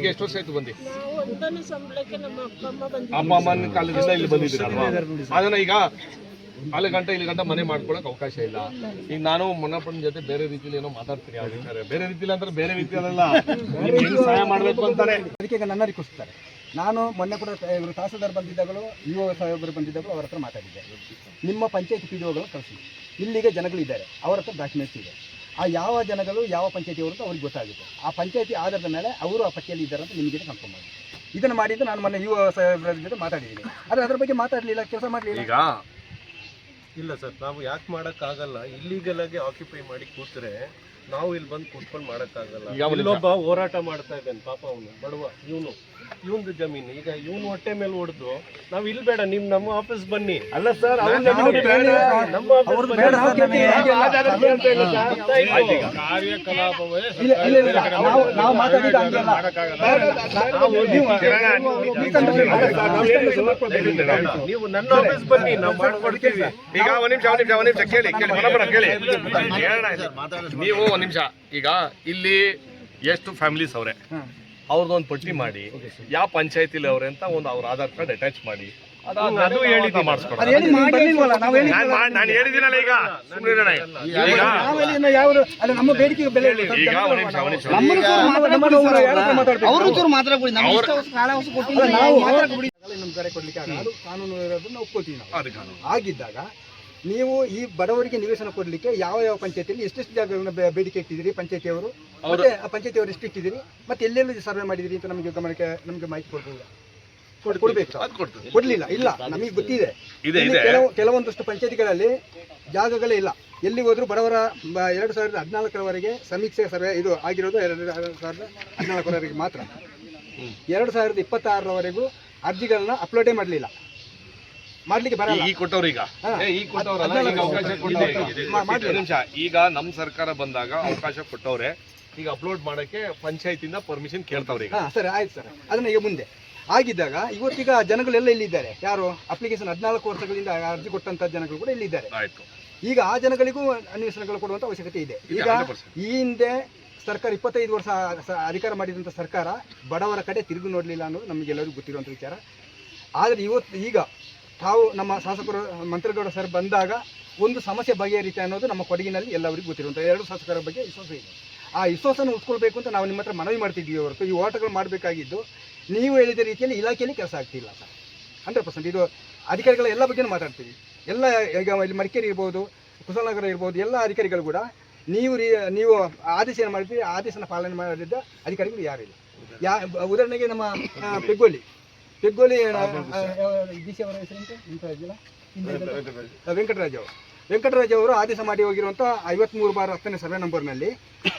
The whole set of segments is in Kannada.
ಇಲ್ಲಿಗೆ ಎಷ್ಟು ವರ್ಷ ಆಯ್ತು ಬಂದು? ನಾವು ಒಂದನೇ ಸಂಬಳಕ್ಕೆ ನಮ್ಮ ಅಪ್ಪ ಅಮ್ಮನ ಕಾಲದಿಂದ ಇಲ್ಲಿ ಬಂದಿದ್ದೀರಲ್ವಾ? ಅದನ್ನ ಈಗ ಅಲ್ಲಿ ಗಂಟೆ ಮನೆ ಮಾಡ್ಕೊಳಕ್ ಅವಕಾಶ ಇಲ್ಲ. ಈಗ ನಾನು ಮೊನ್ನಪ್ಪನ ಜೊತೆ ಬೇರೆ ರೀತಿಯಲ್ಲಿ ಏನೋ ಮಾತಾಡ್ತೀನಿ. ಬೇರೆ ರೀತಿಯಲ್ಲಿ ಅಂದ್ರೆ ಬೇರೆ ರೀತಿಯಲ್ಲ, ಸಹಾಯ ಮಾಡ್ಬೇಕು ಅಂತಾರೆ. ಅದಕ್ಕೆ ಈಗ ನನ್ನ ರಿಕ್ವೆಸ್ಟ್ತಾರೆ. ನಾನು ಮೊನ್ನೆ ಕೂಡ ಇವರು ತಹಸೀಲ್ದಾರ್ ಬಂದಿದ್ದಾಗಲೂ ಇಒ ಸಾಹೇಬರು ಬಂದಿದ್ದಾಗಲೂ ಅವರ ಹತ್ರ ಮಾತಾಡಿದ್ದೆ. ನಿಮ್ಮ ಪಂಚಾಯತ್ PDOಗಳು ಕಳಿಸಿ, ಇಲ್ಲಿಗೆ ಜನಗಳಿದ್ದಾರೆ, ಅವರ ಹತ್ರ ಡಾಕ್ಯುಮೆಂಟ್ಸ್ ಇದೆ. ಆ ಯಾವ ಜನಗಳು ಯಾವ ಪಂಚಾಯತಿಯವರು ಅಂತ ಅವ್ರಿಗೆ ಗೊತ್ತಾಗುತ್ತೆ. ಆ ಪಂಚಾಯತಿ ಆಧಾರದ ಮೇಲೆ ಅವರು ಆ ಪಟ್ಟಿಯಲ್ಲಿ ಇದ್ದಾರೆ ಅಂತ ನಿಮಗೆ ಕನ್ಫರ್ಮ್ ಮಾಡಿ. ಇದನ್ನು ಮಾಡಿದ್ದು ನಾನು ಮೊನ್ನೆ ಇಒ ಸಾಹೇಬರ ಜೊತೆ ಮಾತಾಡಿದ್ದೀನಿ. ಆದರೆ ಅದ್ರ ಬಗ್ಗೆ ಮಾತಾಡಲಿಲ್ಲ, ಕೆಲಸ ಮಾಡಲಿಲ್ಲ. ಈಗ ಇಲ್ಲ ಸರ್, ನಾವು ಯಾಕೆ ಮಾಡೋಕ್ಕಾಗಲ್ಲ? ಇಲ್ಲಿಗಲ್ ಆಗಿ ಆಕ್ಯುಪೈ ಮಾಡಿ ಕೂತ್ರೆ ನಾವು ಇಲ್ಲಿ ಬಂದು ಕೂತ್ಕೊಂಡು ಮಾಡೋಕ್ಕಾಗಲ್ಲ. ಇಲ್ಲೊಬ್ಬ ಹೋರಾಟ ಮಾಡ್ತಾ ಇದ್ದಾನೆ ಪಾಪ, ಅವನು ಬಡವ, ಇವನು ಜಮೀನು. ಈಗ ಇವನು ಹೊಟ್ಟೆ ಮೇಲೆ ಹೊಡೆದು ನಾವು ಇಲ್ಲಿ ಬೇಡ, ನೀವು ನಮ್ಮ ಆಫೀಸ್ ಬನ್ನಿ. ಅಲ್ಲ ಸರ್, ನೀವು ನನ್ನ ಆಫೀಸ್ ಬನ್ನಿ, ನಾವು ಮಾಡ್ಕೊಡ್ತೀವಿ. ಈಗ ಒಂದ್ ನಿಮಿಷ ಕೇಳಿ ನೀವು ಒಂದ್ ನಿಮಿಷ. ಈಗ ಇಲ್ಲಿ ಎಷ್ಟು ಫ್ಯಾಮಿಲೀಸ್ ಅವ್ರೆ, ಅವ್ರದ್ದೊಂದು ಪಟ್ಟಿ ಮಾಡಿ ಯಾವ ಪಂಚಾಯತಿಲಿ ಅವ್ರೆ ಅಂತ ಒಂದು ಅವ್ರ ಆಧಾರ್ ಕಾರ್ಡ್ ಅಟ್ಯಾಚ್ ಮಾಡಿ ಅದು ಹೇಳಿದ್ದೀನಿ ಮಾಡಿಸ್ಕೊಡಿ. ನಾನು ಹೇಳಿದ್ದೀನಲ್ಲ ಈಗ ನಮ್ಮ ಬೇಡಿಕೆಗೆ ಬೆಲೆ ಈಗ ನಮ್ಮ ಕರೆ ಕೊಡ್ಲಿಕ್ಕೆ ಆಗಲ್ಲ, ಅದು ಕಾನೂನು ಇರೋದನ್ನ ಒಪ್ಕೋತೀವಿ ನಾವು. ಆಗಿದ್ದಾಗ ನೀವು ಈ ಬಡವರಿಗೆ ನಿವೇಶನ ಕೊಡಲಿಕ್ಕೆ ಯಾವ ಯಾವ ಪಂಚಾಯತಿಯಲ್ಲಿ ಎಷ್ಟೆಷ್ಟು ಜಾಗಗಳನ್ನ ಬೇಡಿಕೆ ಇಟ್ಟಿದ್ದೀರಿ, ಪಂಚಾಯತಿಯವರು ಮತ್ತೆ ಆ ಪಂಚಾಯತಿಯವರು ಎಷ್ಟು ಇಟ್ಟಿದ್ದೀರಿ, ಮತ್ತೆ ಎಲ್ಲೆಲ್ಲಿ ಸರ್ವೆ ಮಾಡಿದಿರಿ ಅಂತ ನಮಗೆ ಮಾಹಿತಿ ಕೊಡಬೇಕು. ಕೊಡ್ಲಿಲ್ಲ, ಇಲ್ಲ ನಮಗೆ ಗೊತ್ತಿದೆ. ಕೆಲವೊಂದಷ್ಟು ಪಂಚಾಯತಿಗಳಲ್ಲಿ ಜಾಗಗಳೇ ಇಲ್ಲ. ಎಲ್ಲಿ ಹೋದ್ರು ಬಡವರ 2014ರವರೆಗೆ ಸಮೀಕ್ಷೆ ಸರ್ವೆ ಇದು ಆಗಿರೋದು 2014ರವರೆಗೆ ಮಾತ್ರ. 2026ರವರೆಗೂ ಅರ್ಜಿಗಳನ್ನ ಅಪ್ಲೋಡೇ ಮಾಡಲಿಲ್ಲ, ಮಾಡ್ಲಿಕ್ಕೆ ಬರಲ್ಲ. ಈಗ ನಮ್ಮ ಸರ್ಕಾರ ಬಂದಾಗ ಅವಕಾಶ ಕೊಟ್ಟವ್ರೆ. ಈಗ ಅಪ್ಲೋಡ್ ಮಾಡಕ್ಕೆ ಪಂಚಾಯತಿಂದ ಪರ್ಮಿಷನ್ ಕೇಳ್ತಾವ್ರೆ. ಸರ್ ಆಯ್ತು ಸರ್, ಅದನ್ನ ಈಗ ಮುಂದೆ ಆಗಿದ್ದಾಗ ಇವತ್ತೀಗ ಜನಗಳೆಲ್ಲ ಇಲ್ಲಿದ್ದಾರೆ. ಯಾರು ಅಪ್ಲಿಕೇಶನ್ 14 ವರ್ಷಗಳಿಂದ ಅರ್ಜಿ ಕೊಟ್ಟಂತ ಜನಗಳು ಕೂಡ ಇಲ್ಲಿದ್ದಾರೆ. ಈಗ ಆ ಜನಗಳಿಗೂ ಅನ್ವೇಷಣೆಗಳು ಕೊಡುವಂತ ಅವಶ್ಯಕತೆ ಇದೆ. ಈಗ ಈ ಹಿಂದೆ ಸರ್ಕಾರ 25 ವರ್ಷ ಅಧಿಕಾರ ಮಾಡಿದಂಥ ಸರ್ಕಾರ ಬಡವರ ಕಡೆ ತಿರುಗಿ ನೋಡಲಿಲ್ಲ ಅನ್ನೋದು ನಮಗೆಲ್ಲರಿಗೂ ಗೊತ್ತಿರುವಂಥ ವಿಚಾರ. ಆದರೆ ಈಗ ತಾವು ನಮ್ಮ ಶಾಸಕರು ಮಂತ್ರಿಗೌಡ ಸರ್ ಬಂದಾಗ ಒಂದು ಸಮಸ್ಯೆ ಬಗೆಹರಿತೆ ಅನ್ನೋದು ನಮ್ಮ ಕೊಡಗಿನಲ್ಲಿ ಎಲ್ಲರಿಗೂ ಗೊತ್ತಿರುವಂಥ 2 ಶಾಸಕರ ಬಗ್ಗೆ ವಿಶ್ವಾಸ ಇದೆ. ಆ ವಿಶ್ವಾಸನ ಉಳಿಸ್ಕೊಳ್ಬೇಕು ಅಂತ ನಾವು ನಿಮ್ಮ ಹತ್ರ ಮನವಿ ಮಾಡ್ತಿದ್ದೀವಿ ಹೊರತು ಈ ಹೋರಾಟಗಳು ಮಾಡಬೇಕಾಗಿದ್ದು ನೀವು ಹೇಳಿದ ರೀತಿಯಲ್ಲಿ ಇಲಾಖೆಯಲ್ಲಿ ಕೆಲಸ ಆಗ್ತಿಲ್ಲ ಸರ್. 100% ಇದು ಅಧಿಕಾರಿಗಳ ಎಲ್ಲ ಬಗ್ಗೆನೂ ಮಾತಾಡ್ತೀವಿ. ಎಲ್ಲ ಈಗ ಇಲ್ಲಿ ಮಡಿಕೇರಿ ಇರ್ಬೋದು, ಕುಶಾಲನಗರ ಇರ್ಬೋದು, ಎಲ್ಲ ಅಧಿಕಾರಿಗಳು ಕೂಡ ನೀವು ಆದೇಶ ಏನು ಮಾಡ್ತೀವಿ, ಆದೇಶನ ಪಾಲನೆ ಮಾಡಿದ್ದ ಅಧಿಕಾರಿಗಳು ಯಾರು ಇಲ್ಲ. ಉದಾಹರಣೆಗೆ ನಮ್ಮ ಪೆಗ್ಗೋಲಿ ಡಿ ಸಿ ಅವರ ಹೆಸರು ವೆಂಕಟರಾಜ್ ಅವರು ಆದೇಶ ಮಾಡಿ ಹೋಗಿರುವಂಥ 53/10ನೇ ಸರ್ವೆ ನಂಬರ್ನಲ್ಲಿ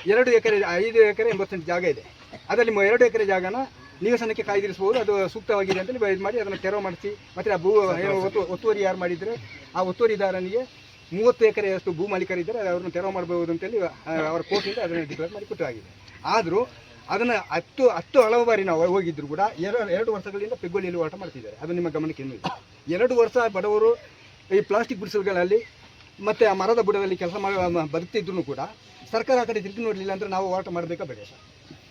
2 ಎಕರೆ 5 ಎಕರೆ 80 ಜಾಗ ಇದೆ. ಅದರಲ್ಲಿ 2 ಎಕರೆ ಜಾಗನ ನಿವೇಶನಕ್ಕೆ ಕಾಯ್ದಿರಿಸಬಹುದು, ಅದು ಸೂಕ್ತವಾಗಿದೆ ಅಂತ ಇದು ಮಾಡಿ ಅದನ್ನು ತೆರವು ಮಾಡಿಸಿ, ಮತ್ತು ಆ ಒತ್ತುವರಿ ಯಾರು ಮಾಡಿದರೆ ಆ ಒತ್ತುವರಿದಾರನಿಗೆ 30 ಎಕರೆಯಷ್ಟು ಭೂ ಮಾಲೀಕರಿದ್ದರೆ ಅವ್ರನ್ನ ತೆರವು ಮಾಡಬಹುದು ಅಂತೇಳಿ ಅವರ ಕೋರ್ಟಿಂದ ಅದನ್ನು ಡಿಕ್ಲೇರ್ ಮಾಡಿ ಕೊಟ್ಟಾಗಿದೆ. ಆದರೂ ಅದನ್ನು 10 ಹಲವು ಬಾರಿ ನಾವು ಹೋಗಿದ್ರು ಕೂಡ 2 ವರ್ಷಗಳಿಂದ ಪೆಗ್ಗೋಲಿಯಲ್ಲಿ ಹೋರಾಟ ಮಾಡ್ತಿದ್ದಾರೆ. ಅದು ನಿಮ್ಮ ಗಮನಕ್ಕೆ ಇನ್ನೂ ಇದೆ. 2 ವರ್ಷ ಬಡವರು ಈ ಪ್ಲಾಸ್ಟಿಕ್ ಗುಡಿಸಲುಗಳಲ್ಲಿ ಮತ್ತು ಆ ಮರದ ಬುಡದಲ್ಲಿ ಕೆಲಸ ಬದುಕ್ತಿದ್ರು ಕೂಡ ಸರ್ಕಾರ ಆ ಕಡೆ ತಿರುಗಿ ನೋಡಲಿಲ್ಲ ಅಂದರೆ ನಾವು ಹೋರಾಟ ಮಾಡಬೇಕಾ ಬೇಡ ಸರ್?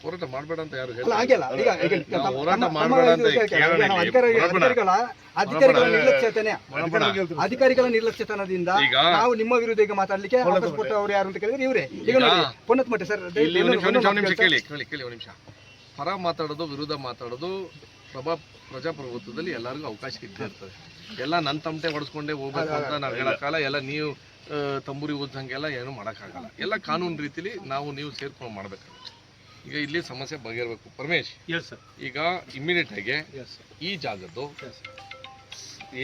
ಹೋರಾಟ ಮಾಡಬೇಡ ಅಂತ ಯಾರು ಅಲ್ಲ, ಆಗಿಲ್ಲ. ಈಗ ಅಧಿಕಾರಿಗಳ ನಿರ್ಲಕ್ಷ್ಯತನದಿಂದ ನಾವು ನಿಮ್ಮ ವಿರುದ್ಧ ಈಗ ಮಾತಾಡ್ಲಿಕ್ಕೆ ಅವಕಾಶ ಕೊಟ್ಟವರು ಯಾರು ಅಂತ ಕೇಳಿದ್ರೆ ಇವರೇ. ಈಗ ನೋಡಿ ಪೊನ್ನತ್ಮಠ ಸರ್, ಕೇಳಿ ಒಂದು ನಿಮಿಷ. ಪರ ಮಾತಾಡೋದು ವಿರುದ್ಧ ಮಾತಾಡೋದು ಪ್ರಜಾಪ್ರಭುತ್ವದಲ್ಲಿ ಎಲ್ಲರಿಗೂ ಅವಕಾಶ ಇದ್ದೇ ಇರ್ತದೆ. ಎಲ್ಲ ನನ್ನ ತಮಟೆ ಹೊಡೆಸ್ಕೊಂಡೇ ಹೋಗ್ಬೇಕು ಅಂತ ನಾವು ಹೇಳೋಕ್ಕಲ್ಲ. ಎಲ್ಲ ನೀವು ತಂಬೂರಿ ಓದಂಗೆಲ್ಲ ಏನು ಮಾಡೋಕ್ಕಾಗಲ್ಲ. ಎಲ್ಲ ಕಾನೂನು ರೀತಿಲಿ ನೀವು ಸೇರ್ಕೊಂಡು ಮಾಡಬೇಕಾಗುತ್ತೆ. ಈಗ ಇಲ್ಲಿ ಸಮಸ್ಯೆ ಬಗೆಹರಬೇಕು. ಪರಮೇಶ್, ಈಗ ಇಮಿಡಿಯೇಟ್ ಆಗಿ ಈ ಜಾಗದ್ದು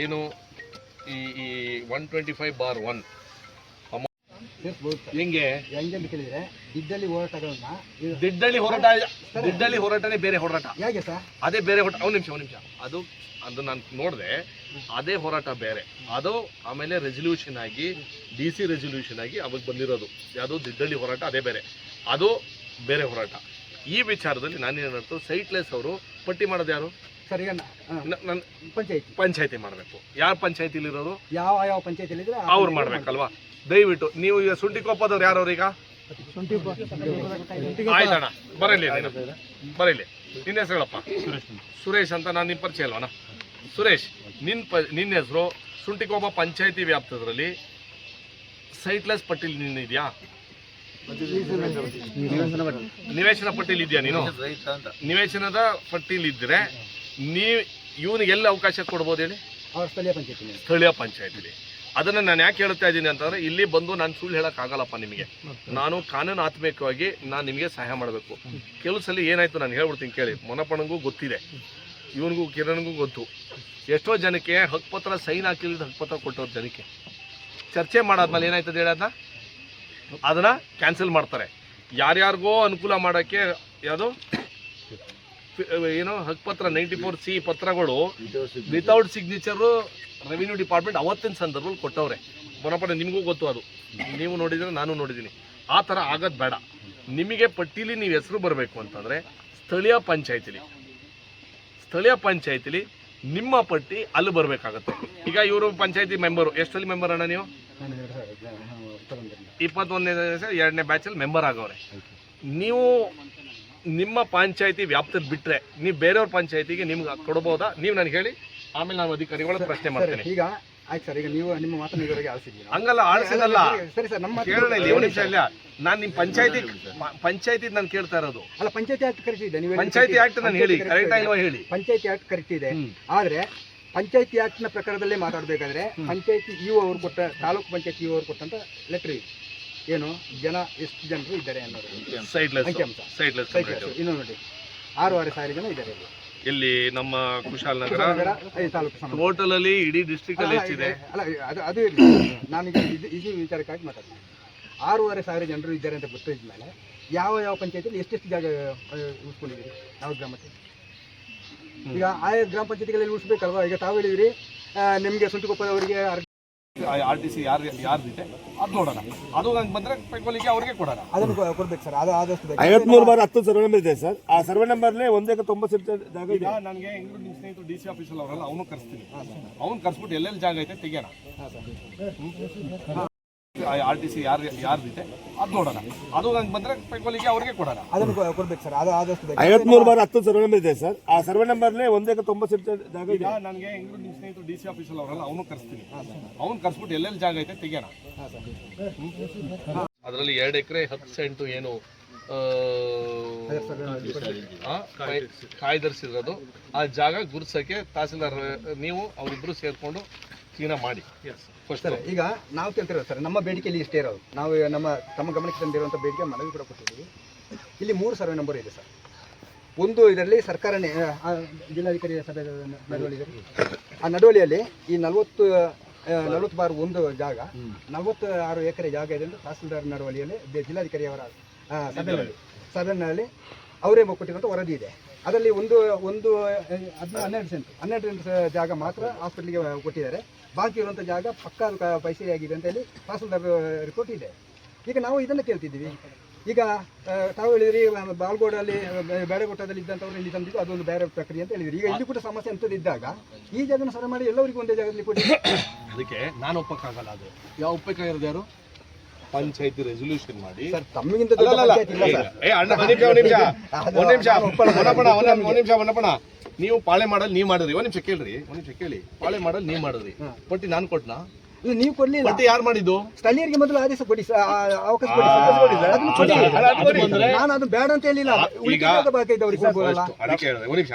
ಏನು ಈ 125/1 ಹೆಂಗೆ ಅಂತ ಕೇಳಿದ್ರೆ ದಿಡ್ಡಳ್ಳಿ ಹೋರಾಟನೇ ಬೇರೆ ಹೋರಾಟ. ಹೇಗೆ ಸರ್? ಅದೇ ಬೇರೆ ಹೋರಾಟ. ಒಂದು ನಿಮಿಷ ಅದು ನಾನು ನೋಡಿದೆ. ಅದೇ ಹೋರಾಟ ಬೇರೆ. ಅದು ಆಮೇಲೆ ರೆಸಲ್ಯೂಷನ್ ಆಗಿ DC ರೆಸಲ್ಯೂಷನ್ ಆಗಿ ಅವಾಗ ಬಂದಿರೋದು ಯಾವುದು ದಿಡ್ಡಳ್ಳಿ ಹೋರಾಟ, ಅದೇ ಬೇರೆ. ಅದು ಬೇರೆ ಹೋರಾಟ. ಈ ವಿಚಾರದಲ್ಲಿ ನಾನೇನಂತ ಸೈಟ್ಲೆಸ್ ಅವರು ಪಟ್ಟಿ ಮಾಡೋದು ಯಾರು ಸರ್? ಈಗ ಪಂಚಾಯತಿ ಮಾಡಬೇಕು. ಯಾರು ಪಂಚಾಯತಿಲಿ ಇರೋದು? ಯಾವ ಪಂಚಾಯತಿಲಿ ಇದ್ರೆ ಅವ್ರು ಮಾಡ್ಬೇಕಲ್ವಾ? ದಯವಿಟ್ಟು ನೀವು ಈಗ ಸುಂಟಿಕೊಪ್ಪದವ್ರು ಯಾರವ್ರು? ಈಗ ಆಯ್ತಣ್ಣ, ಬರಲಿ ನಿನ್ನ ಹೆಸರು ಹೇಳಪ್ಪ. ಸುರೇಶ್ ಅಂತ. ನಾನು ನಿಮ್ಮ ಪರಿಚಯ ಅಲ್ವಣ್ಣ? ಸುರೇಶ್, ನಿನ್ನ ಹೆಸರು ಶುಂಠಿಕೊಪ್ಪ ಪಂಚಾಯತಿ ವ್ಯಾಪ್ತದ್ರಲ್ಲಿ ಸೈಟ್ಲೆಸ್ ಪಟ್ಟಿಲ್ ಇದೆಯಾ? ನಿವೇಶನ ಪಟ್ಟಿಲ್ ಇದೆಯಾ ನೀನು? ನಿವೇಶನದ ಪಟ್ಟಿಲ್ ಇದ್ರೆ ನೀವು ಇವನಿಗೆ ಎಲ್ಲಿ ಅವಕಾಶ ಕೊಡ್ಬೋದು ಹೇಳಿ? ಸ್ಥಳೀಯ ಪಂಚಾಯತಿಲಿ. ಅದನ್ನು ನಾನು ಯಾಕೆ ಹೇಳ್ತಾ ಇದ್ದೀನಿ ಅಂತಂದರೆ, ಇಲ್ಲಿ ಬಂದು ನಾನು ಸುಳ್ಳು ಹೇಳೋಕ್ಕಾಗಲ್ಲಪ್ಪ ನಿಮಗೆ. ನಾನು ಕಾನೂನಾತ್ಮಕವಾಗಿ ನಾನು ನಿಮಗೆ ಸಹಾಯ ಮಾಡಬೇಕು. ಕೆಲವು ಸಲ ಏನಾಯಿತು ನಾನು ಹೇಳ್ಬಿಡ್ತೀನಿ ಕೇಳಿ. ಮೊನಪಣಂಗೂ ಗೊತ್ತಿದೆ, ಇವನಿಗೂ ಕಿರಣ್ಗೂ ಗೊತ್ತು. ಎಷ್ಟೋ ಜನಕ್ಕೆ ಹಕ್ಕುಪತ್ರ ಸೈನ್ ಹಾಕಿಲ್ಲ, ಹಕ್ಕುಪತ್ರ ಕೊಟ್ಟವ್ರ ಜನಕ್ಕೆ ಚರ್ಚೆ ಮಾಡಾದ್ಮೇಲೆ ಏನಾಯ್ತದೆ ಹೇಳೋದನ್ನ ಅದನ್ನು ಕ್ಯಾನ್ಸಲ್ ಮಾಡ್ತಾರೆ. ಯಾರ್ಯಾರಿಗೋ ಅನುಕೂಲ ಮಾಡೋಕ್ಕೆ ಯಾವುದೋ ಏನು ಹಕ್ಕುಪತ್ರ 94C ಪತ್ರಗಳು ವಿತೌಟ್ ಸಿಗ್ನೇಚರು ರೆವಿನ್ಯೂ ಡಿಪಾರ್ಟ್ಮೆಂಟ್ ಅವತ್ತಿನ ಸಂದರ್ಭದಲ್ಲಿ ಕೊಟ್ಟವ್ರೆ. ಮೊನಪಣ ನಿಮಗೂ ಗೊತ್ತು, ಅದು ನೀವು ನೋಡಿದರೆ ನಾನು ನೋಡಿದ್ದೀನಿ. ಆ ಥರ ಆಗೋದು ಬೇಡ. ನಿಮಗೆ ಪಟ್ಟೀಲಿ ನೀವು ಹೆಸರು ಬರಬೇಕು ಅಂತಂದರೆ ಸ್ಥಳೀಯ ಪಂಚಾಯತಿಲಿ ನಿಮ್ಮ ಪಟ್ಟಿ ಅಲ್ಲಿ ಬರಬೇಕಾಗತ್ತೆ. ಈಗ ಇವರು ಪಂಚಾಯತಿ ಮೆಂಬರು, ಎಷ್ಟಲ್ಲಿ ಮೆಂಬರ್ ಅಣ್ಣ ನೀವು? 21ನೇ 2ನೇ ಬ್ಯಾಚಲ್ಲಿ ಮೆಂಬರ್ ಆಗವ್ರೆ. ನೀವು ನಿಮ್ಮ ಪಂಚಾಯತಿ ವ್ಯಾಪ್ತಿಯಲ್ಲಿ ಬಿಟ್ಟರೆ ನೀವು ಬೇರೆಯವ್ರ ಪಂಚಾಯತಿಗೆ ನಿಮ್ಗೆ ಕೊಡ್ಬೋದಾ? ನೀವು ನನಗೆ ಹೇಳಿ, ಆಮೇಲೆ ನಾನು ಅಧಿಕಾರಿಗಳ ಪ್ರಶ್ನೆ ಮಾಡ್ತೇನೆ. ಈಗ ಆಯ್ತು ಸರ್, ಈಗ ನೀವು ನಿಮ್ಮ ಮಾತನ್ನು ಇದುವರೆಗೆ ಆಲಿಸಿದ್ದೀರಾ? ಹಂಗಲ್ಲ, ಆಳಿಸಿದಲ್ಲ. ಸರಿ ಸರ್, ನಮ್ಮ ಕೇಳೋಣ ಇಲ್ಲಿ ಒಂದು ನಿಮಿಷ. ಇಲ್ಲ, ನಾನು ನಿಮ್ಮ ಪಂಚಾಯತಿ ನಾನು ಕೇಳ್ತಾ ಇರೋದು. ಅಲ್ಲ, ಪಂಚಾಯತಿ ಆಕ್ಟ್ ಕರೆಕ್ಟ್ ಇದೆ. ನೀವು ಪಂಚಾಯತಿ ಆಕ್ಟ್ ನಾನು ಹೇಳಿ, ಕರೆಕ್ಟ್ ಆಗಿಲ್ವಾ ಹೇಳಿ? ಪಂಚಾಯತಿ ಆಕ್ಟ್ ಕರೆಕ್ಟ್ ಇದೆ. ಆದ್ರೆ ಪಂಚಾಯತಿ ಆಕ್ಟ್ ನ ಪ್ರಕಾರದಲ್ಲೇ ಮಾತಾಡಬೇಕಾದ್ರೆ ಪಂಚಾಯತಿ ಇಒ ಅವರು ಕೊಟ್ಟ, ತಾಲೂಕು ಪಂಚಾಯತಿ ಇಒ ಅವರು ಕೊಟ್ಟಂತ ಲೆಟರ್ ಇದೆ. ಏನು ಜನ, ಎಷ್ಟು ಜನರು ಇದ್ದಾರೆ ಅನ್ನೋದು ಅಂಕಿಅಂಶ. ಇನ್ನು ನೋಡಿ 6,500 ಜನ ಇದ್ದಾರೆ ಇಲ್ಲಿ ನಮ್ಮ ಕುಶಾಲನಗರ ತಾಲೂಕು ಟೋಟಲ್ ಅಲ್ಲಿ ಇಡೀ ಡಿಸ್ಟ್ರಿಕ್ಟ್ ಅಲ್ಲಿ ಎಷ್ಟಿದೆ? ಅಲ್ಲ, ಅದು ಇರಲಿ. ನಾನೀಗ ಈ ವಿಚಾರಕ್ಕಾಗಿ ಮಾತಾಡ್ತೀನಿ. 6,500 ಜನರು ಇದ್ದಾರೆ ಅಂತ ಗೊತ್ತಿದ್ದ ಮೇಲೆ ಯಾವ ಪಂಚಾಯತಿಯಲ್ಲಿ ಎಷ್ಟೆಷ್ಟು ಜಾಗ ಉಳಿಸ್ಕೊಂಡಿದ್ದೀರಿ? ಯಾವ ಗ್ರಾಮಕ್ಕೆ? ಈಗ ಆಯಾ ಗ್ರಾಮ ಪಂಚಾಯತಿಗಳಲ್ಲಿ ಉಳಿಸ್ಬೇಕಲ್ವಾ? ಈಗ ತಾವು ಹೇಳಿದಿರಿ ನಿಮಗೆ ಶುಂಠಿಕೊಪ್ಪದವರಿಗೆ RTC ಯಾರ್ದಿದೆ ಅದು ನೋಡೋಣ. ಅದು ನಂಗೆ ಬಂದ್ರೆ ಪೈಕೋಲಿಗೆ ಅವ್ರಿಗೆ ಕೊಡೋಣ. ಅದನ್ನು ಕೊಡ್ಬೇಕು ಸರ್. ಅದು ಆದಷ್ಟು 53/10 ಸರ್ವೆ ನಂಬರ್ ಇದೆ ಸರ್. ಆ ಸರ್ವೆ ನಂಬರ್ಲಿ 190 ಜಾಗ ಇದೆ. ನನಗೆ ಹೆಂಗ್ ನಿಮ್ಮ ಸ್ನೇಹಿತರು DC ಆಫೀಸಲ್ಲಿ ಅವರಲ್ಲ, ಅವನು ಕರೆಸ್ತೀನಿ. ಅವ್ನು ಕರೆಸ್ಬಿಟ್ಟು ಎಲ್ಲೆಲ್ಲಿ ಜಾಗ ಐತೆ ತೆಗಿಯೋಣ. RTC ಯಾರ್ದಿದೆ ಅದು ನೋಡೋಣ. ಅದು ನಂಗೆ ಬಂದ್ರೆ ಪೈಕೋಲಿಗೆ ಅವ್ರಿಗೆ ಕೊಡೋಣ. ಅದನ್ನು ಕೊಡ್ಬೇಕು ಸರ್. ಅದು ಆದಷ್ಟು 53/10 ಸರ್ವೆ ನಂಬರ್ ಇದೆ ಸರ್. ಆ ಸರ್ವೆ ನಂಬರ್ಲಿ 190 ಜಾಗ ಇದೆ. ನನಗೆ ಹೆಂಗ್ ನಿಮ್ಮ ಸ್ನೇಹಿತರು DC ಆಫೀಸಲ್ಲಿ ಅವರಲ್ಲ, ಅವನು ಕರೆಸ್ತೀನಿ. ಅವ್ನು ಕರೆಸ್ಬಿಟ್ಟು ಎಲ್ಲೆಲ್ಲಿ ಜಾಗ ಐತೆ ತೆಗಿಯೋಣ. ಅದರಲ್ಲಿ 2 ಎಕರೆ 10 ಸೆಂಟು ಏನು ಕಾಯ್ದಿರಿಸಿರೋದು, ಆ ಜಾಗ ಗುರ್ಸಕ್ಕೆ ತಹಸೀಲ್ದಾರ್ ನೀವು ಅವರಿಬ್ರು ಸೇರ್ಕೊಂಡು ಕ್ಲೀನ ಮಾಡಿ. ಸರ್, ಈಗ ನಾವು ಕೇಳ್ತಿರೋದು ಸರ್, ನಮ್ಮ ಬೇಡಿಕೆಯಲ್ಲಿ ಇಷ್ಟೇ ಇರೋದು. ನಾವು ತಮ್ಮ ಗಮನಕ್ಕೆ ತಂದಿರುವಂಥ ಬೇಡಿಕೆ ಮನವಿ ಕೂಡ ಕೊಟ್ಟಿದ್ದೀವಿ. ಇಲ್ಲಿ 3 ಸರ್ವೆ ನಂಬರ್ ಇದೆ ಸರ್. ಒಂದು ಇದರಲ್ಲಿ ಸರ್ಕಾರನೇ ಜಿಲ್ಲಾಧಿಕಾರಿ ಸಭೆ ನಡುವಳಿ ಇದೆ. ಆ ನಡುವಳಿಯಲ್ಲಿ ಈ 40/1 ಜಾಗ 46 ಎಕರೆ ಜಾಗ ಇದೆ ಅಂತ ತಹಸೀಲ್ದಾರ್ ನಡುವಳಿಯಲ್ಲಿ ಜಿಲ್ಲಾಧಿಕಾರಿಯವರ ಸಭೆಯಲ್ಲಿ ಅವರೇ ಕೊಟ್ಟಿರುವಂಥ ವರದಿ ಇದೆ. ಅದರಲ್ಲಿ ಒಂದು 12 ಸೆಂಟ್ ಜಾಗ ಮಾತ್ರ ಹಾಸ್ಪಿಟ್ಲಿಗೆ ಕೊಟ್ಟಿದ್ದಾರೆ. ಬಾಕಿ ಇರುವಂಥ ಜಾಗ ಪಕ್ಕಾ ಪೈಸೆ ಆಗಿದೆ ಅಂತ ಹೇಳಿ ತಹಸೀಲ್ದಾರ್ ರಿಪೋರ್ಟ್ ಇದೆ. ಈಗ ನಾವು ಇದನ್ನು ಕೇಳ್ತಿದ್ದೀವಿ. ಈಗ ತಾವು ಹೇಳಿದ್ರಿ ಬಾಲ್ಗೋಡಲ್ಲಿ ಬೇಡಗೊಟ್ಟದಲ್ಲಿ ಇದ್ದಂಥವ್ರು ಇಲ್ಲಿ ತಂದಿದ್ದು ಅದೊಂದು ಬೇರೆ ಪ್ರಕ್ರಿಯೆ ಅಂತ ಹೇಳಿದ್ರಿ. ಈಗ ಇಲ್ಲಿ ಕೂಡ ಸಮಸ್ಯೆ ಅಂತದ್ದು ಇದ್ದಾಗ ಈ ಜಾಗನ ಸರ್ವೆ ಮಾಡಿ ಎಲ್ಲರಿಗೂ ಒಂದೇ ಜಾಗದಲ್ಲಿ ಕೊಡಿ. ಅದಕ್ಕೆ ನಾನು ಒಪ್ಪಕ್ಕಾಗಲ್ಲ. ಅದು ಯಾವ ಒಪ್ಪಕ್ಕಾಗಿರೋದು? ಯಾರು? ಪಂಚಾಯತಿ ರೆಸೊಲ್ಯೂಷನ್ ಮಾಡಿ ಸರ್, ತಮ್ಮಿಗಿಂತ ದೊಡ್ಡ ಪಂಚಾಯತ್ ಇಲ್ಲ ಸರ್. ನೀವು ಪಾಳೆ ಮಾಡಲ್ ನೀವು ಮಾಡಿದ್ರಿ. ಒಂದ್ ನಿಮಿಷ ಕೇಳಿ. ಪಾಳೆ ಮಾಡಲ್ ನೀವು ಮಾಡಿದ್ರಿ, ಪಟ್ಟಿ ನಾನು ಕೊಟ್ನಾ? ನೀವು ಕೊಡ್ಲಿಲ್ಲ. ಪಟ್ಟಿ ಯಾರು ಮಾಡಿದ್ದು? ಸ್ಥಳೀಯರಿಗೆ ಮೊದಲು ಆದೇಶ ಕೊಡಿ, ಅವಕಾಶ ಕೊಡಿ. ನಾನು ಅದು ಬೇಡ ಅಂತ ಹೇಳಿಲ್ಲ. ಒಂದ್ ನಿಮಿಷ.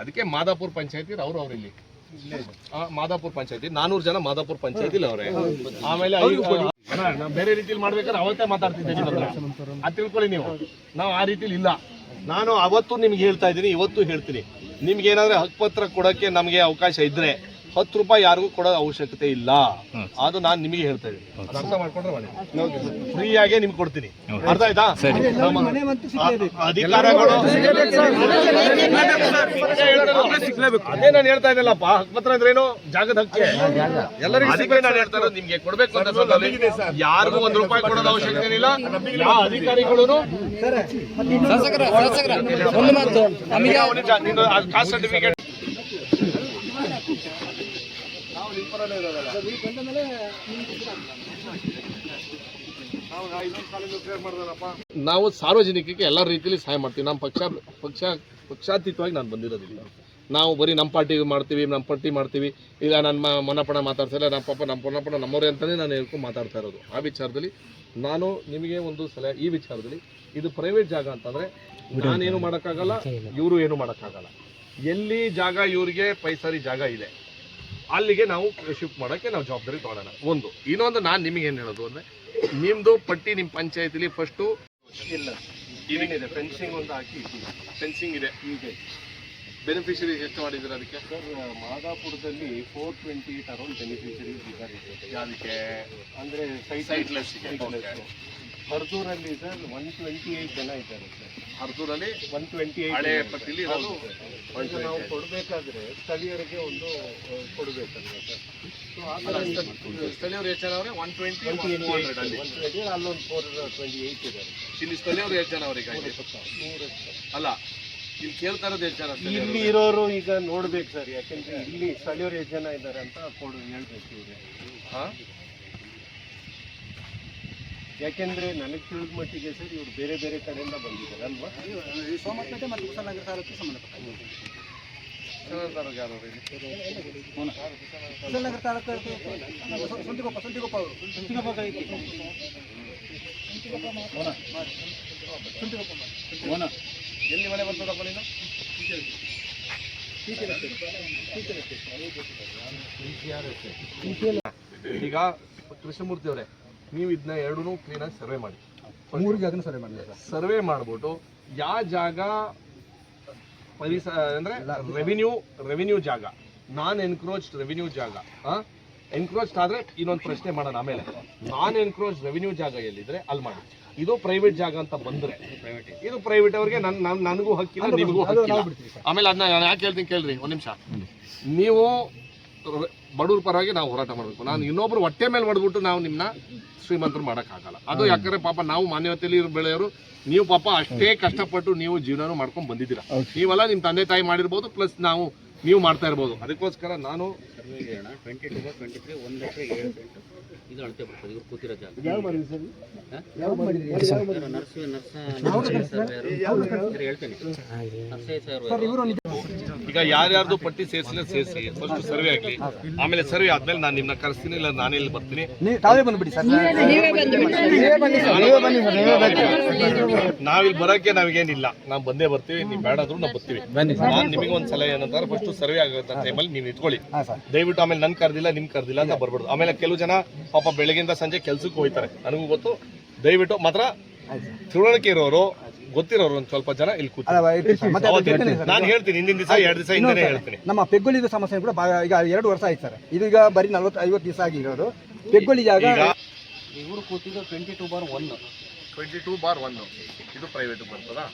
ಅದಕ್ಕೆ ಮಾದಾಪುರ ಪಂಚಾಯತಿ ಅವ್ರು ಇಲ್ಲಿ ಮಾದಾಪುರ ಪಂಚಾಯತಿ 400 ಜನ ಮಾದಾಪುರ ಪಂಚಾಯತಿ ಅವ್ರೆ. ಆಮೇಲೆ ಬೇರೆ ರೀತಿಯಲ್ಲಿ ಮಾಡ್ಬೇಕಾದ್ರೆ ಅವತ್ತೇ ಮಾತಾಡ್ತಿದ್ದೆ ನಿಮ್ಮ ಹತ್ರ. ಅದು ತಿಳ್ಕೊಳ್ಳಿ ನೀವು. ನಾವು ಆ ರೀತಿಲಿ ಇಲ್ಲ. ನಾನು ಅವತ್ತು ನಿಮ್ಗೆ ಹೇಳ್ತಾ ಇದ್ದೀನಿ, ಇವತ್ತು ಹೇಳ್ತೀನಿ. ನಿಮ್ಗೆ ಏನಾದ್ರೆ ಹಕ್ಕುಪತ್ರ ಕೊಡೋಕ್ಕೆ ನಮಗೆ ಅವಕಾಶ ಇದ್ರೆ 10 ರೂಪಾಯಿ ಯಾರಿಗೂ ಕೊಡೋ ಅವಶ್ಯಕತೆ ಇಲ್ಲ. ಅದು ನಾನು ನಿಮಗೆ ಹೇಳ್ತಾ ಇದ್ದೀನಿ. ಅರ್ಥ ಮಾಡ್ಕೊಂಡ್ರೆ ಮಾಡಿ, ಫ್ರೀಯಾಗೆ ನಿಮ್ಗೆ ಕೊಡ್ತೀನಿ. ಅರ್ಥ ಆಯ್ತಾ? ಅಧಿಕಾರಗಳು ಅದೇ ನಾನು ಹೇಳ್ತಾ ಇದ್ದಲ್ಲಪ್ಪ. ಹಕ್ಕುಪತ್ರ ಅಂದ್ರೆ ಏನು? ಜಾಗದ ಹಕ್ಕೆ ಎಲ್ಲರಿಗೂ ನಾನು ಹೇಳ್ತಾ ಇರೋದು. ನಿಮ್ಗೆ ಕೊಡ್ಬೇಕು ಅಂತ ಯಾರಿಗೂ 1 ರೂಪಾಯಿ ಕೊಡೋದು ಅವಶ್ಯಕತೆ ಇಲ್ಲ. ಯಾವ ಅಧಿಕಾರಿಗಳು ಕಾಸ್ಟ್ ಸರ್ಟಿಫಿಕೇಟ್ ನಾವು ಸಾರ್ವಜನಿಕರಿಗೆ ಎಲ್ಲ ರೀತಿಯಲ್ಲಿ ಸಹಾಯ ಮಾಡ್ತೀವಿ. ನಮ್ಮ ಪಕ್ಷ ಪಕ್ಷಾತೀತವಾಗಿ ನಾನು ಬಂದಿರೋದಿಲ್ಲ. ನಾವು ಬರೀ ನಮ್ಮ ಪಾರ್ಟಿ ಮಾಡ್ತೀವಿ ಇಲ್ಲ ನನ್ನ ಮೊನ್ನಪಣ ಮಾತಾಡ್ತಿಲ್ಲ, ನಮ್ಮ ಪಾಪ ನಮ್ಮ ಮೊನ್ನಪಣ ನಮ್ಮವರೇ ಅಂತಲೇ ನಾನು ಹೇಳ್ಕೊಂಡು ಮಾತಾಡ್ತಾ ಇರೋದು. ಆ ವಿಚಾರದಲ್ಲಿ ನಾನು ನಿಮಗೆ ಒಂದು ಸಲ ಈ ವಿಚಾರದಲ್ಲಿ ಇದು ಪ್ರೈವೇಟ್ ಜಾಗ ಅಂತಂದರೆ ನಾನೇನು ಮಾಡೋಕ್ಕಾಗಲ್ಲ, ಇವರು ಏನು ಮಾಡೋಕ್ಕಾಗಲ್ಲ. ಎಲ್ಲಿ ಜಾಗ ಇವರಿಗೆ ಪೈಸಾರಿ ಜಾಗ ಇದೆ ಅಲ್ಲಿಗೆ ನಾವು ಶಿಫ್ಟ್ ಮಾಡೋಕ್ಕೆ ನಾವು ಜವಾಬ್ದಾರಿ ತೊಗೊಳ್ಳೋಣ. ಒಂದು ಇನ್ನೊಂದು ನಾನು ನಿಮಗೆ ಏನು ಹೇಳೋದು ಅಂದರೆ, ನಿಮ್ಮದು ಪಟ್ಟಿ ನಿಮ್ಮ ಪಂಚಾಯತಿಲಿ ಫಸ್ಟು ಇಲ್ಲ ಏನಿದೆ ಫೆನ್ಸಿಂಗ್ ಒಂದು ಹಾಕಿ ಫೆನ್ಸಿಂಗ್ ಇದೆ. ಬೆನಿಫಿಷರೀಸ್ ಎಷ್ಟು ಮಾಡಿದ್ದೀರಾ ಅದಕ್ಕೆ? ಸರ್ ಮಾದಾಪುರದಲ್ಲಿ 428 ಅರೌಂಡ್ ಬೆನಿಫಿಷರೀಸ್ ಇದ್ದಾರೆ ಅದಕ್ಕೆ ಅಂದರೆ ಸೈಟ್ಲೆಸ್. ಹರ್ದೂರಲ್ಲಿ ಸರ್ 128 ಜನ ಇದ್ದಾರೆ ಸರ್. ಹರ್ದೂರಲ್ಲಿ 128 ಹಳೆ ಪಟ್ಟಿಲಿ ಇರೋದು. ಈಗ ನಾವು ಕೊಡಬೇಕಾದ್ರೆ ಸ್ಥಳೀಯರಿಗೆ ಒಂದು ಕೊಡಬೇಕಲ್ವ ಸರ್. ಸ್ಥಳೀಯರು ಎಷ್ಟು ಜನ ಅವರೇ? 120 ಅಲ್ಲಿ. ಅಲ್ಲೊಂದು 428 ಇದ್ದಾರೆ. ಇಲ್ಲಿ ಸ್ಥಳೀಯರು ಎಷ್ಟು ಜನ ಅವರಿಗೆ? ಅಲ್ಲ, ಇಲ್ಲಿ ಕೇಳ್ತಾ ಇರೋದು ಎಷ್ಟು ಜನ? ಇಲ್ಲಿ ಇರೋರು ಈಗ ನೋಡ್ಬೇಕು ಸರ್, ಯಾಕೆಂದ್ರೆ ಇಲ್ಲಿ ಸ್ಥಳೀಯರು ಎಷ್ಟು ಜನ ಇದ್ದಾರೆ ಅಂತ ಹೇಳ್ಬೇಕು ಇವ್ರೆ. ಯಾಕೆಂದ್ರೆ ನನಗೆ ತಿಳಿದ ಮಟ್ಟಿಗೆ ಸರ್ ಇವ್ರು ಬೇರೆ ಬೇರೆ ಕಡೆಯಿಂದ ಬಂದಿದ್ದಾರೆ ಅಲ್ವಾ? ಸೋಮಪೇಟೆ ಮತ್ತು ಕುಶಾಲನಗರ ತಾಲೂಕಿಗೆ ಸಂಬಂಧಪಟ್ಟ ಕುಶಾಲನಗರ ತಾಲೂಕು ಸಂತಿಗೊಪ್ಪ ಅವರು ಎಲ್ಲಿ ಮನೆ ಬರ್ತದಪ್ಪ ನೀನು? ಈಗ ಕೃಷ್ಣಮೂರ್ತಿ ಅವರೇ, ನೀವು ಇದನ್ನ ಎರಡೂ ಕ್ಲೀನಾಗಿ ಸರ್ವೆ ಮಾಡಿ. 3 ಜಾಗನ ಸರ್ವೆ ಮಾಡಿಲ್ಲ ಸರ್. ಸರ್ವೆ ಮಾಡ್ಬಿಟ್ಟು ಯಾವ ಜಾಗ ಅಂದ್ರೆ ರೆವಿನ್ಯೂ ಜಾಗ, ನಾನ್ ಎನ್ಕ್ರೋಚ್ಡ್ ರೆವಿನ್ಯೂ ಜಾಗ, ಎನ್ಕ್ರೋಚ್ಡ್ ಆದ್ರೆ ಇನ್ನೊಂದು ಪ್ರಶ್ನೆ ಮಾಡೋಣ ಆಮೇಲೆ. ನಾನ್ ಎನ್ಕ್ರೋಚ್ ರೆವಿನ್ಯೂ ಜಾಗ ಎಲ್ಲಿದ್ರೆ ಅಲ್ಲಿ ಮಾಡಿ. ಇದು ಪ್ರೈವೇಟ್ ಜಾಗ ಅಂತ ಬಂದ್ರೆ ಇದು ಪ್ರೈವೇಟ್ ಅವ್ರಿಗೆ ನನಗೂ ಹಕ್ಕಿಲ್ಲ, ನಿಮಗೂ ಹಕ್ಕಿಲ್ಲ. ಆಮೇಲೆ ಅದನ್ನ ನಾನು ಯಾಕೆ ಹೇಳ್ತೀನಿ ಕೇಳ್ರಿ ಒಂದು ನಿಮಿಷ. ನೀವು ಬಡವ್ರ ಪರವಾಗಿ ನಾವು ಹೋರಾಟ ಮಾಡಬೇಕು. ನಾನು ಇನ್ನೊಬ್ರು ಹೊಟ್ಟೆ ಮೇಲೆ ಹೊಡೆದ್ಬಿಟ್ಟು ನಾವು ನಿಮ್ಮನ್ನ ಶ್ರೀಮಂತರು ಮಾಡೋಕ್ಕಾಗಲ್ಲ. ಅದು ಯಾಕಂದ್ರೆ ಪಾಪ ನಾವು ಮಾನ್ಯತೆಯಲ್ಲಿ ಬೆಳೆಯೋರು, ನೀವು ಪಾಪ ಅಷ್ಟೇ ಕಷ್ಟಪಟ್ಟು ನೀವು ಜೀವನ ಮಾಡ್ಕೊಂಡು ಬಂದಿದ್ದೀರಾ. ನೀವೆಲ್ಲ ನಿಮ್ಮ ತಂದೆ ತಾಯಿ ಮಾಡಿರ್ಬೋದು, ಪ್ಲಸ್ ನೀವು ಮಾಡ್ತಾ ಇರ್ಬೋದು. ಅದಕ್ಕೋಸ್ಕರ ನಾನು 22/23 1 ಎಕರೆ 7 ಸೆಂಟ್ ಇದು ಅಳತೆ ಬರ್ತದೆ. ಇವ್ರು ಕೂತಿರೋ ಜಾಗ ಈಗ ಯಾರ್ಯಾರ್ದು ಪಟ್ಟಿ ಸೇರಿಸಿ ಫಸ್ಟ್ ಸರ್ವೆ ಆಗಲಿ, ಆಮೇಲೆ ಸರ್ವೆ ಆದ್ಮೇಲೆ ನಾನು ನಿಮ್ಮನ್ನ ಕರೆಸ್ತೀನಿ, ಇಲ್ಲ ನಾನೇ ಇಲ್ಲಿ ಬರ್ತೀನಿ. ತಾವೇ ಬಂದ್ಬಿಡಿ ಸರ್. ನಾವಿಲ್ಲಿ ಬರೋಕ್ಕೆ ನಾವೇನಿಲ್ಲ, ನಾವು ಬಂದೇ ಬರ್ತೀವಿ. ನೀವು ಬೇಡಾದ್ರೂ ನಾವು ಬರ್ತೀವಿ. ನಾನು ನಿಮಗೆ ಒಂದು ಸಲ ಏನಂತಾರೆ, ಫಸ್ಟ್ ಸರ್ವೆ ಆಗುತ್ತೆ ಟೈಮಲ್ಲಿ ನೀವು ಇಟ್ಕೊಳ್ಳಿ ದಯವಿಟ್ಟು. ಆಮೇಲೆ ನನ್ ಕರ್ದಿಲ್ಲ ನಿಮ್ ಕರ್ದಿಲ್ಲ ಅಂತ ಬರ್ಬಾರ್ದು. ಆಮೇಲೆ ಕೆಲವು ಜನ ಪಾಪ ಬೆಳಗ್ಗೆಯಿಂದ ಸಂಜೆ ಕೆಲ್ಸಕ್ಕೆ ಹೋಗ್ತಾರೆ, ನನಗೂ ಗೊತ್ತು. ದಯವಿಟ್ಟು ಮಾತ್ರ ತಿಳುವಳಿಕೆ ಇರೋರು, ಗೊತ್ತಿರೋರು ಒಂದು ಸ್ವಲ್ಪ ಜನ ಇಲ್ಲಿ ಕೂತ್ಕೊಳ್ಳಿ. ನಾನು ಹೇಳ್ತೀನಿ ಹಿಂದಿನ ದಿವಸ 2 ದಿವಸ ಹಿಂದೆ ಹೇಳ್ತೀನಿ. ನಮ್ಮ ಪೆಗ್ಗೊಳಿದು ಸಮಸ್ಯೆ ಕೂಡ ಈಗ 2 ವರ್ಷ ಆಯ್ತು ಸರ್. ಇದು ಈಗ ಬರೀ 40-50 ದಿವಸ ಆಗಿರೋದು ಪೆಗ್ಗೊಳಿ ಜಾಗ. ಇವರು ಕೂತಿದ್ದು 22/1 22/1 ಇದು ಪ್ರೈವೇಟ್ ಬರ್ತದಾ?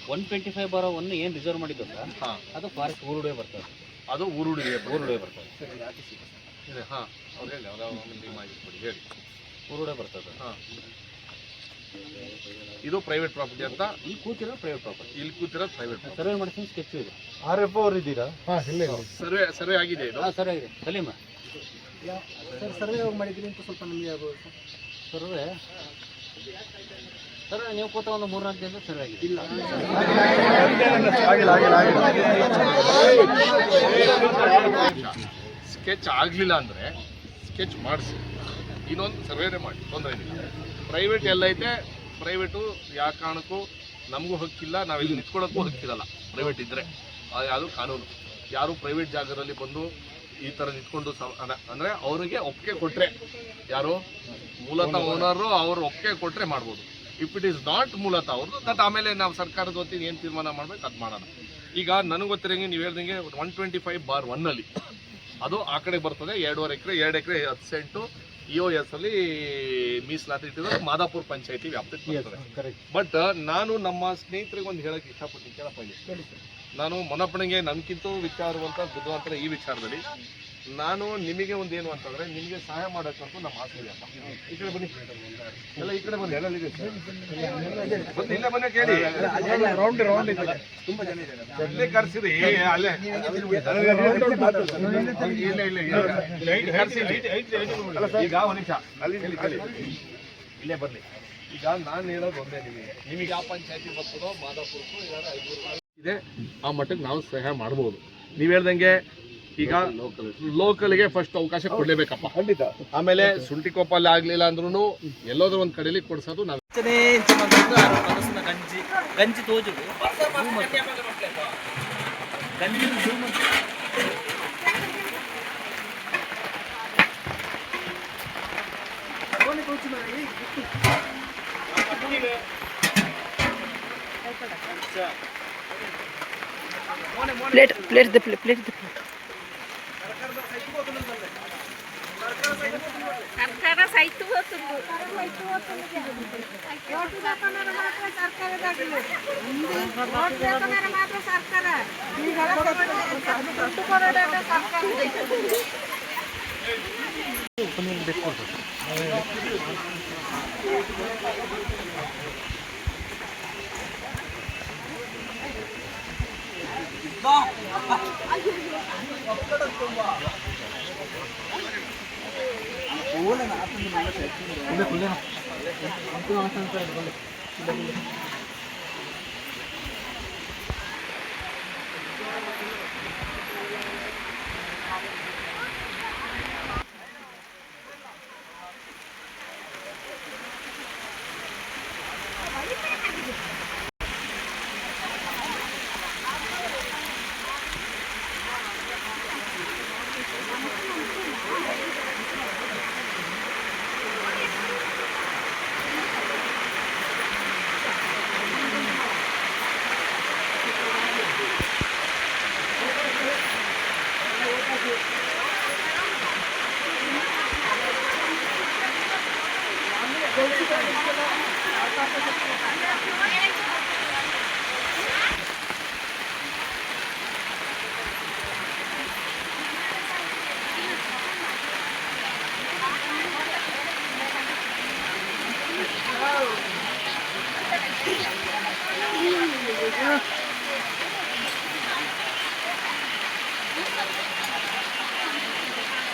125/1 ಏನ್ ರಿಸರ್ವ್ ಮಾಡಿದ್ದು ಸರ್, ಅದು ಫಾರೆಸ್ಟ್ ಊರುಡೆ ಬರ್ತದೆ. ಅದು ಊರುಡೆ ಬರ್ತದೆ. ಹಾ, ಅವ್ರು ಹೇಳಿ, ಹೇಳಿ. ಊರುಡೆ ಬರ್ತದೆ. ಇದು ಪ್ರೈವೇಟ್ ಪ್ರಾಪರ್ಟಿ ಅಂತ ಇಲ್ಲಿ ಕೂತಿರೋ ಪ್ರೈವೇಟ್ ಪ್ರಾಪರ್ಟಿ. ಇಲ್ಲಿ ಕೂತಿರೋದು ಪ್ರೈವೇಟ್. ಸರ್ವೆ ಮಾಡಿಸಿ ಸ್ಕೆಚ್ ಇದೆ. RFO ಅವ್ರು ಇದ್ದೀರಾ? ಸರ್ವೆ ಆಗಿದೆ ಇದು. ಸರಿ ಆಗಿದೆ. ಸಲೀಮ ಸರ್ ಸರ್ವೆ ಮಾಡಿದ್ರಿ ಅಂತ ಸ್ವಲ್ಪ ನಮಗೆ ಸರ್ವೆ ನೀವು ಕೂತ ಒಂದು 3-4 ದಿನ ಸರ್ವೆ ಆಗಿದೆ. ಇಲ್ಲ ಸ್ಕೆಚ್ ಆಗಲಿಲ್ಲ ಅಂದರೆ ಸ್ಕೆಚ್ ಮಾಡಿಸಿ ಇನ್ನೊಂದು ಸರ್ವೇನೇ ಮಾಡಿ, ತೊಂದರೆ ಏನಿಲ್ಲ. ಪ್ರೈವೇಟ್ ಎಲ್ಲೈತೆ, ಪ್ರೈವೇಟು ಯಾವ ಕಾರಣಕ್ಕೂ ನಮಗೂ ಹಕ್ಕಿಲ್ಲ, ನಾವಿಲ್ಲಿ ನಿಂತ್ಕೊಳ್ಳೋಕ್ಕೂ ಹಕ್ಕಿರಲ್ಲ ಪ್ರೈವೇಟ್ ಇದ್ದರೆ. ಅದು ಕಾನೂನು. ಯಾರು ಪ್ರೈವೇಟ್ ಜಾಗದಲ್ಲಿ ಬಂದು ಈ ಥರ ನಿಂತ್ಕೊಂಡು ಅಂದರೆ ಅವರಿಗೆ ಒಪ್ಪಿಗೆ ಕೊಟ್ಟರೆ, ಯಾರು ಮೂಲತಃ ಓನರು ಅವರು ಒಪ್ಪಿಗೆ ಕೊಟ್ಟರೆ ಮಾಡ್ಬೋದು. ಇಫ್ ಇಟ್ ಈಸ್ ನಾಟ್ ಮೂಲತಃ ಅವ್ರದ್ದು, ದಟ್ ಆಮೇಲೆ ನಾವು ಸರ್ಕಾರದ ವತಿಯಿಂದ ಏನು ತೀರ್ಮಾನ ಮಾಡ್ಬೇಕು ಅದು ಮಾಡೋಣ. ಈಗ ನನಗೆ ಗೊತ್ತಿರಂಗೆ ನೀವು ಹೇಳ್ದಂಗೆ 125/1 ಅದು ಆ ಕಡೆ ಬರ್ತದೆ. 2.5 ಎಕರೆ 2 ಎಕರೆ 10 ಸೆಂಟು EOS ಅಲ್ಲಿ ಮೀಸಲಾತಿ ಇಟ್ಟಿರೋದು ಮಾದಾಪುರ ಪಂಚಾಯತಿ ವ್ಯಾಪ್ತಿಗೆ ಬರ್ತದೆ. ಬಟ್ ನಾನು ನಮ್ಮ ಸ್ನೇಹಿತರಿಗೆ ಒಂದು ಹೇಳಕ್ಕೆ ಇಷ್ಟಪಡ್ತೀನಿ, ಕೇಳಪ್ಪ ಇಲ್ಲಿ. ನಾನು ಮೊನ್ನಪ್ಪನಿಗೆ ನನ್ಗಿಂತ ವಿಚಾರವಂತ ಬುದ್ಧಿವಂತರ ಈ ವಿಚಾರದಲ್ಲಿ ನಾನು ನಿಮಗೆ ಒಂದೇನು ಅಂತಂದ್ರೆ, ನಿಮಗೆ ಸಹಾಯ ಮಾಡೋಕ್ಕಂತೂ ನಮ್ಮ ಆಸೆ ಇದೆ. ಈ ಕಡೆ ಬನ್ನಿ, ಎಲ್ಲ ಈ ಕಡೆ ಬನ್ನಿ, ಎಲ್ಲ ಇದೆ ಬನ್ನಿ, ಇಲ್ಲ ಬನ್ನಿ ಕೇಳಿ. ತುಂಬಾ ಜನ ಇದ್ದಾರೆ, ಅಲ್ಲೇ ಕರ್ಸಿರಿ, ಅಲ್ಲೇ ಈಗ ಒಂದು ನಿಮಿಷ ಅಲ್ಲಿ ಇಲ್ಲೇ ಬರ್ಲಿ. ಈಗ ನಾನು ಹೇಳೋದು ಒಂದೇ, ನಿಮಗೆ ಯಾವ ಪಂಚಾಯತಿ ಬರ್ತದೋ ಮಾದಾಪುರಕ್ಕೂ ಇಲ್ಲ 5 ಇದೆ ಆ ಮಟ್ಟಕ್ಕೆ ನಾವು ಸಹಾಯ ಮಾಡ್ಬೋದು. ನೀವು ಹೇಳ್ದಂಗೆ ಈಗ ಲೋಕಲ್ಗೆ ಫಸ್ಟ್ ಅವಕಾಶ ಕೊಡಲೇಬೇಕಪ್ಪ, ಖಂಡಿತ. ಆಮೇಲೆ ಸುಂಟಿಕೊಪ್ಪಲ್ಲಿ ಆಗಲಿಲ್ಲ ಅಂದ್ರೂ ಎಲ್ಲೋದ್ರ ಒಂದು ಕಡೆಯಲ್ಲಿ ಕೊಡಿಸೋದು ನಾವು. ಗಂಜಿ ಗಂಜಿ ತೋಜುಡು ಗಂಜಿ प्लेट प्लेट दे प्लेट दे ಸರ್ಕಾರ ಸೈತು ಹೋಗ್ತದೆ ಓಟು ಹಾಕೋನವ್ರು ಮಾತ್ರ ಸರ್ಕಾರದಾಗಿಲ್ಲ ಓಟ್ ಹಾಕೋನವ್ರು ಮಾತ್ರ ಸರ್ಕಾರ ಈಗೆಲ್ಲ ದುಡ್ಡು ಕೊಡೋದಾಗ ಸರ್ಕಾರ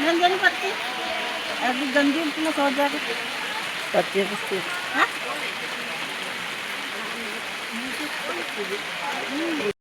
नंदन पत्ती अभी गंदी में सो जाए पत्ती पत्ती